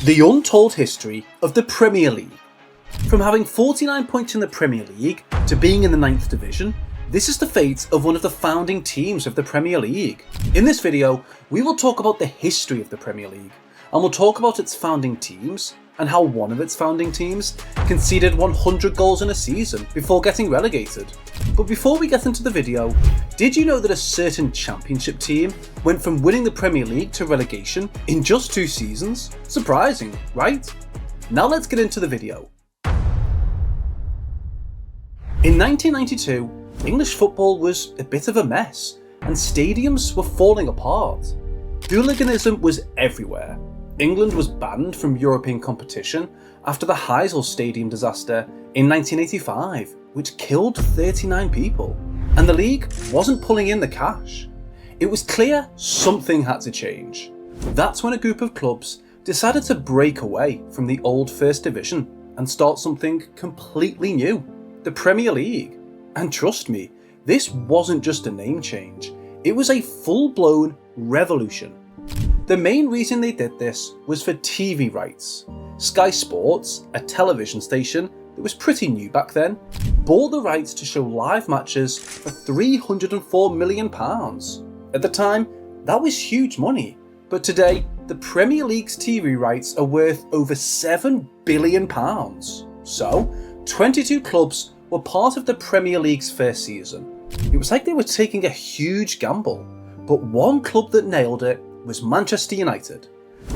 The untold history of the Premier League. From having 49 points in the Premier League to being in the 9th division, this is the fate of one of the founding teams of the Premier League. In this video, we will talk about the history of the Premier League, and we'll talk about its founding teams and how one of its founding teams conceded 100 goals in a season before getting relegated. But before we get into the video, did you know that a certain championship team went from winning the Premier League to relegation in just 2 seasons? Surprising, right? Now let's get into the video. In 1992, English football was a bit of a mess, and stadiums were falling apart. Hooliganism was everywhere. England was banned from European competition after the Heysel Stadium disaster in 1985, which killed 39 people, and the league wasn't pulling in the cash. It was clear something had to change. That's when a group of clubs decided to break away from the old First Division and start something completely new, the Premier League. And trust me, this wasn't just a name change, it was a full-blown revolution. The main reason they did this was for TV rights. Sky Sports, a television station that was pretty new back then, bought the rights to show live matches for £304 million. At the time, that was huge money, but today, the Premier League's TV rights are worth over £7 billion. So, 22 clubs were part of the Premier League's first season. It was like they were taking a huge gamble, but one club that nailed it was Manchester United.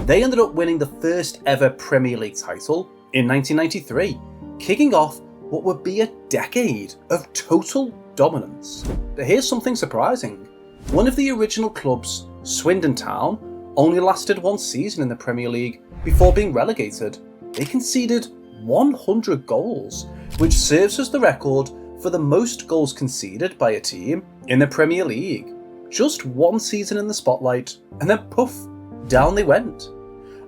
They ended up winning the first ever Premier League title in 1993, kicking off what would be a decade of total dominance. But here's something surprising. One of the original clubs, Swindon Town, only lasted 1 season in the Premier League before being relegated. They conceded 100 goals, which serves as the record for the most goals conceded by a team in the Premier League. Just 1 season in the spotlight, and then poof, down they went.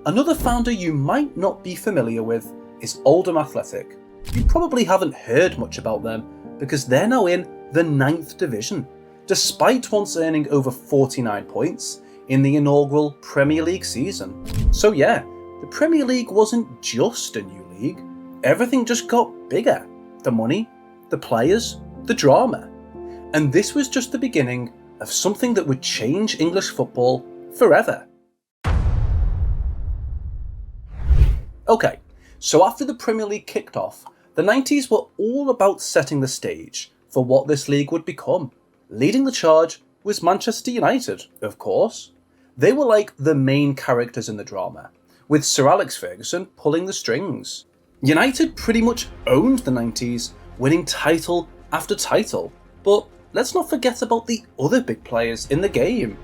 Another founder you might not be familiar with is Oldham Athletic. You probably haven't heard much about them because they're now in the 9th division, despite once earning over 49 points in the inaugural Premier League season. So yeah, the Premier League wasn't just a new league, everything just got bigger. The money, the players, the drama. And this was just the beginning of something that would change English football forever. Okay, so after the Premier League kicked off, the 90s were all about setting the stage for what this league would become. Leading the charge was Manchester United, of course. They were like the main characters in the drama, with Sir Alex Ferguson pulling the strings. United pretty much owned the 90s, winning title after title, but let's not forget about the other big players in the game.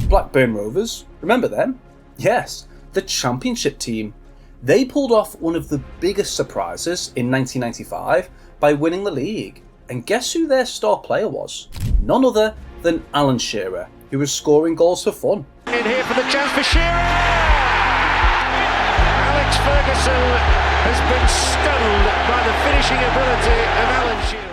Blackburn Rovers, remember them? Yes, the championship team. They pulled off one of the biggest surprises in 1995 by winning the league. And guess who their star player was? None other than Alan Shearer, who was scoring goals for fun. In here for the chance for Shearer! Alex Ferguson has been stunned by the finishing ability of Alan Shearer.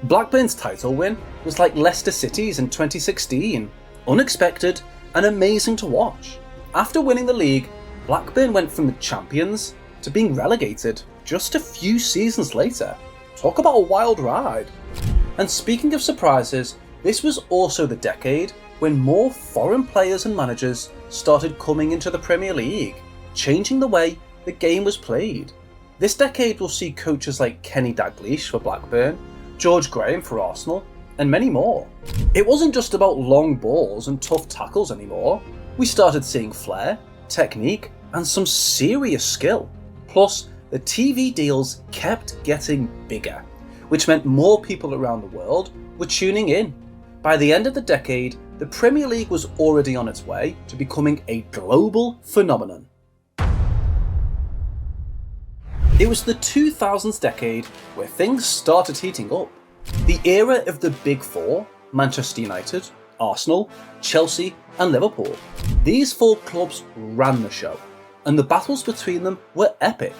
Blackburn's title win was like Leicester City's in 2016, unexpected and amazing to watch. After winning the league, Blackburn went from the champions to being relegated just a few seasons later. Talk about a wild ride. And speaking of surprises, this was also the decade when more foreign players and managers started coming into the Premier League, changing the way the game was played. This decade will see coaches like Kenny Dalglish for Blackburn, George Graham for Arsenal, and many more. It wasn't just about long balls and tough tackles anymore. We started seeing flair, technique, and some serious skill. Plus, the TV deals kept getting bigger, which meant more people around the world were tuning in. By the end of the decade, the Premier League was already on its way to becoming a global phenomenon. It was the 2000s decade where things started heating up. The era of the Big Four, Manchester United, Arsenal, Chelsea and Liverpool. These 4 clubs ran the show, and the battles between them were epic.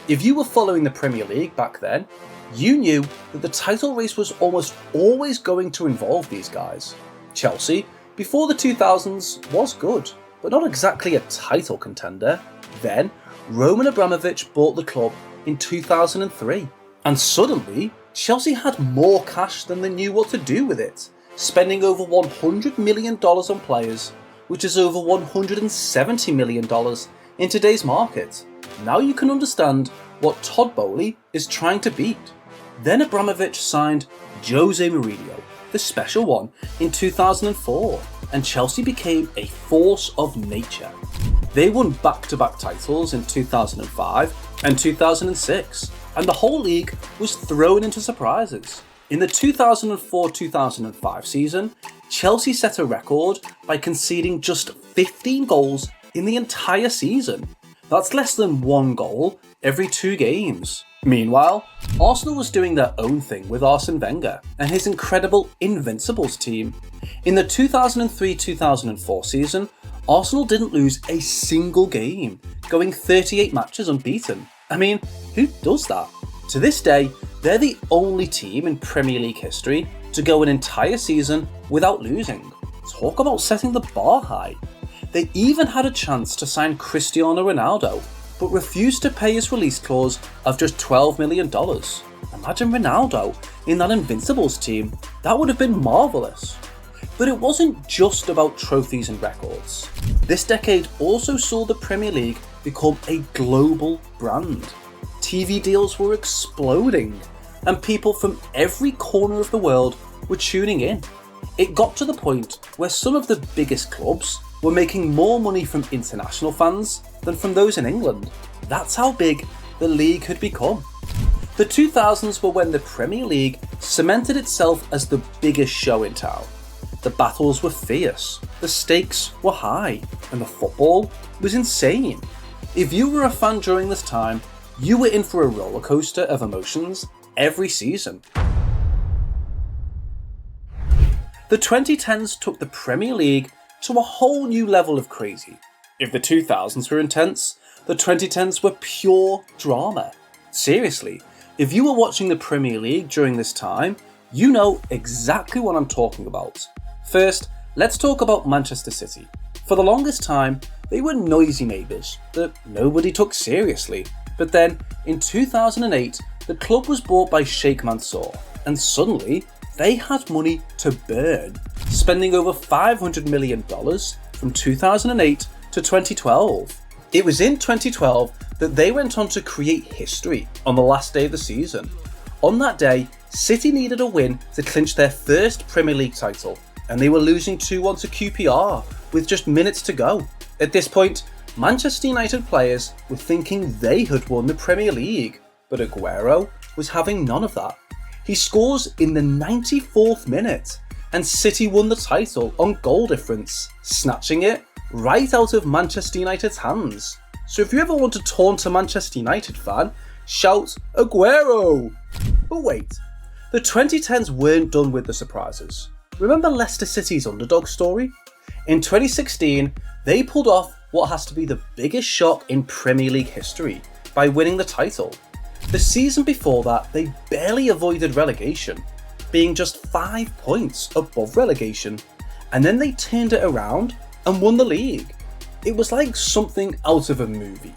If you were following the Premier League back then, you knew that the title race was almost always going to involve these guys. Chelsea, before the 2000s, was good, but not exactly a title contender. Then, Roman Abramovich bought the club in 2003, and suddenly Chelsea had more cash than they knew what to do with it, spending over $100 million on players, which is over $170 million in today's market. Now you can understand what Todd Boehly is trying to beat. Then Abramovich signed Jose Mourinho, the special one, in 2004, and Chelsea became a force of nature. They won back-to-back titles in 2005 and 2006, and the whole league was thrown into surprises. In the 2004-2005 season, Chelsea set a record by conceding just 15 goals in the entire season. That's less than one goal every 2 games. Meanwhile, Arsenal was doing their own thing with Arsene Wenger and his incredible Invincibles team. In the 2003-2004 season, Arsenal didn't lose a single game, going 38 matches unbeaten. I mean, who does that? To this day, they're the only team in Premier League history to go an entire season without losing. Talk about setting the bar high. They even had a chance to sign Cristiano Ronaldo, but refused to pay his release clause of just $12 million. Imagine Ronaldo in that Invincibles team. That would have been marvellous. But it wasn't just about trophies and records. This decade also saw the Premier League become a global brand. TV deals were exploding, and people from every corner of the world were tuning in. It got to the point where some of the biggest clubs were making more money from international fans than from those in England. That's how big the league had become. The 2000s were when the Premier League cemented itself as the biggest show in town. The battles were fierce, the stakes were high, and the football was insane. If you were a fan during this time, you were in for a rollercoaster of emotions every season. The 2010s took the Premier League to a whole new level of crazy. If the 2000s were intense, the 2010s were pure drama. Seriously, if you were watching the Premier League during this time, you know exactly what I'm talking about. First, let's talk about Manchester City. For the longest time, they were noisy neighbours that nobody took seriously. But then, in 2008, the club was bought by Sheikh Mansour, and suddenly, they had money to burn, spending over $500 million from 2008 to 2012. It was in 2012 that they went on to create history on the last day of the season. On that day, City needed a win to clinch their first Premier League title, and they were losing 2-1 to QPR with just minutes to go. At this point, Manchester United players were thinking they had won the Premier League, but Aguero was having none of that. He scores in the 94th minute, and City won the title on goal difference, snatching it right out of Manchester United's hands. So if you ever want to taunt a Manchester United fan, shout Aguero! But wait, the 2010s weren't done with the surprises. Remember Leicester City's underdog story? In 2016, they pulled off what has to be the biggest shock in Premier League history by winning the title. The season before that, they barely avoided relegation, being just 5 points above relegation, and then they turned it around and won the league. It was like something out of a movie.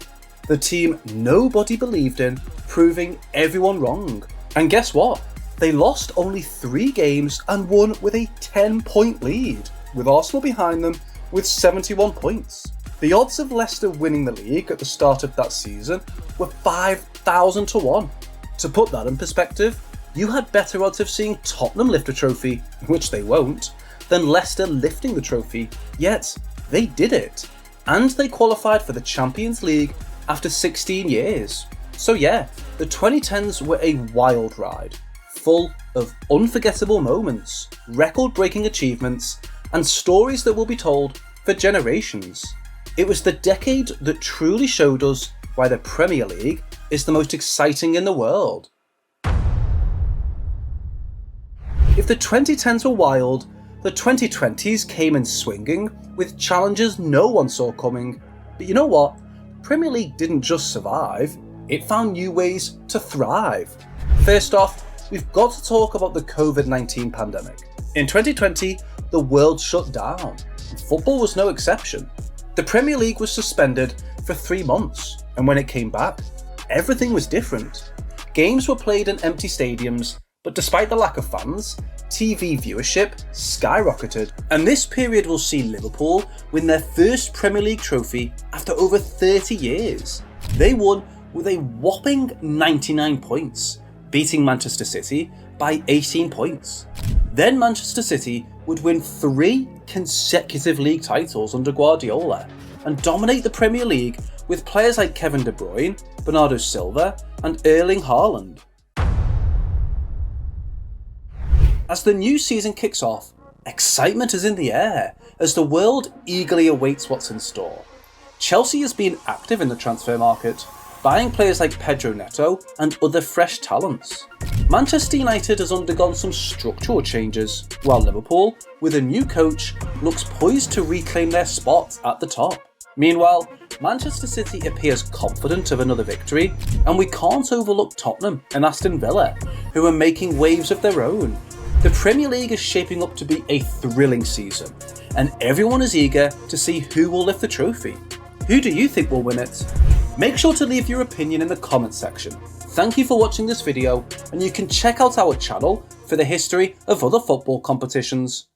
The team nobody believed in, proving everyone wrong. And guess what? They lost only 3 games and won with a 10-point lead, with Arsenal behind them with 71 points. The odds of Leicester winning the league at the start of that season were 5,000 to 1. To put that in perspective, you had better odds of seeing Tottenham lift a trophy, which they won't, than Leicester lifting the trophy, yet they did it. And they qualified for the Champions League after 16 years. So yeah, the 2010s were a wild ride, full of unforgettable moments, record-breaking achievements, and stories that will be told for generations. It was the decade that truly showed us why the Premier League is the most exciting in the world. If the 2010s were wild, the 2020s came in swinging with challenges no one saw coming. But you know what? Premier League didn't just survive, it found new ways to thrive. First off, we've got to talk about the COVID-19 pandemic. In 2020, the world shut down, and football was no exception. The Premier League was suspended for 3 months, and when it came back, everything was different. Games were played in empty stadiums, but despite the lack of fans, TV viewership skyrocketed, and this period will see Liverpool win their first Premier League trophy after over 30 years. They won with a whopping 99 points, beating Manchester City by 18 points. Then Manchester City would win 3 consecutive league titles under Guardiola and dominate the Premier League with players like Kevin De Bruyne, Bernardo Silva and Erling Haaland. As the new season kicks off, excitement is in the air as the world eagerly awaits what's in store. Chelsea has been active in the transfer market, buying players like Pedro Neto and other fresh talents. Manchester United has undergone some structural changes, while Liverpool, with a new coach, looks poised to reclaim their spot at the top. Meanwhile, Manchester City appears confident of another victory, and we can't overlook Tottenham and Aston Villa, who are making waves of their own. The Premier League is shaping up to be a thrilling season, and everyone is eager to see who will lift the trophy. Who do you think will win it? Make sure to leave your opinion in the comments section. Thank you for watching this video, and you can check out our channel for the history of other football competitions.